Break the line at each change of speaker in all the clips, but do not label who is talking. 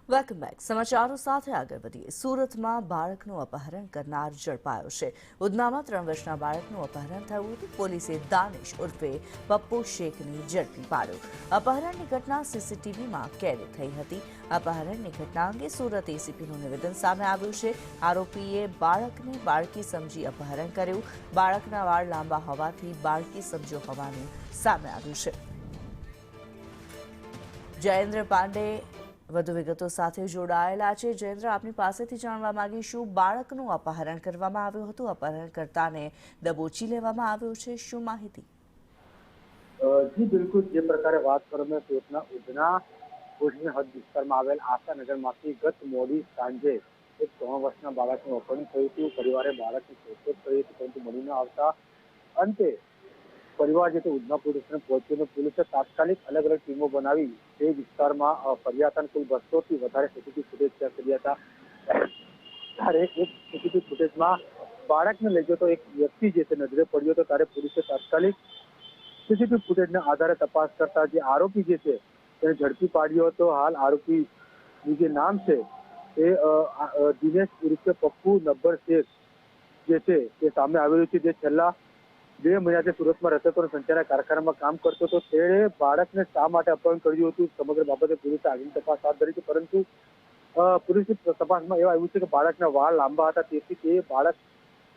Welcome back. સમાચારો સાથે આગળ વધીએ. સુરતમાં બાળકનું અપહરણ કરનાર ઝડપાયો છે. ઉધનામાં 3 વર્ષના બાળકનું અપહરણ થયું હતું. પોલીસે દાનિશ ઉર્ફે પપ્પુ શેખને ઝડપી પાડ્યો. અપહરણની ઘટના સીસીટીવીમાં કેદ થઈ હતી. અપહરણની ઘટના અંગે સુરત એસીપીનું નિવેદન સામે આવ્યું છે. આરોપીએ બાળકને બાળકી સમજી અપહરણ કર્યું. બાળકના વાળ લાંબા હોવાથી બાળકી સમજ્યો હોવાનું સામે આવ્યું છે. જયેન્દ્ર પાંડે વધુ વિગતો સાથે જોડાયેલા છે. જયેન્દ્ર, આપની પાસેથી જાણવા માંગીશું, બાળકનું અપહરણ કરવામાં આવ્યું હતું, અપહરણકર્તાને દબોચી લેવામાં આવ્યો છે, શું માહિતી?
જી બિલકુલ, જે પ્રકારે વાત કરવામાં સુરતના ઉધના ભુજની હદ વિસ્તારમાં આવેલ આશાનગરમાંથી ગત મોડી સાંજે એક 3 વર્ષના બાળકનું અપહરણ થયું હતું. પરિવારે બાળકની શોધખોળ કરી હતી, પરંતુ મળી ન આવતા અંતે પરિવાર જે ઉધના પોલીસ સ્ટેશન પહોંચ્યો. પોલીસે તાત્કાલિક અલગ અલગ ટીમો બનાવી તે વિસ્તારમાં ફર્યા હતા. કુલ 200 થી વધારે સીસીટીવી ફૂટેજ ચેક કર્યા હતા. ત્યારે એક સીસીટીવી ફૂટેજમાં બાળકને લઈ જતો એક વ્યક્તિ જે નજરે પડ્યો હતો. ત્યારે પોલીસે તાત્કાલિક સીસીટીવી ફૂટેજના આધારે તપાસ કરતા જે આરોપી જે છે તેને ઝડપી પાડ્યો હતો. હાલ આરોપીનું જે નામ છે એ દિનેશ ઉર્ફે પપ્પુ નબ્બર શેખ જે છે તે સામે આવેલું છે. જે છેલ્લા 2 મહિનાથી સુરતમાં રહેતો હતો, સંચાલક કારખાનામાં કામ કરતો હતો. તેણે બાળકને શા માટે અપહરણ કર્યું હતું સમગ્ર બાબતે પોલીસે આગળની તપાસ હાથ ધરી છે. પરંતુ પોલીસની તપાસમાં એવું આવ્યું છે કે બાળકના વાળ લાંબા હતા, તેથી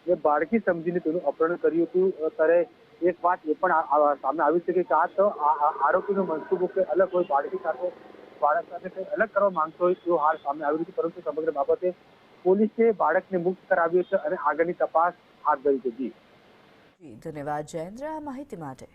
તે બાળકી સમજીને તેનું અપહરણ કર્યું હતું. ત્યારે એક વાત એ પણ સામે આવી છે કે કાં તો આરોપીનો મનસૂબો કે અલગ હોય, બાળક સાથે કંઈ અલગ કરવા માંગતો હોય તેવું હાલ સામે આવી રહ્યું છે. પરંતુ સમગ્ર બાબતે પોલીસે બાળકને મુક્ત કરાવ્યો છે અને આગળની તપાસ હાથ ધરી છે.
ધન્યવાદ જયેન્દ્ર આ માહિતી માટે.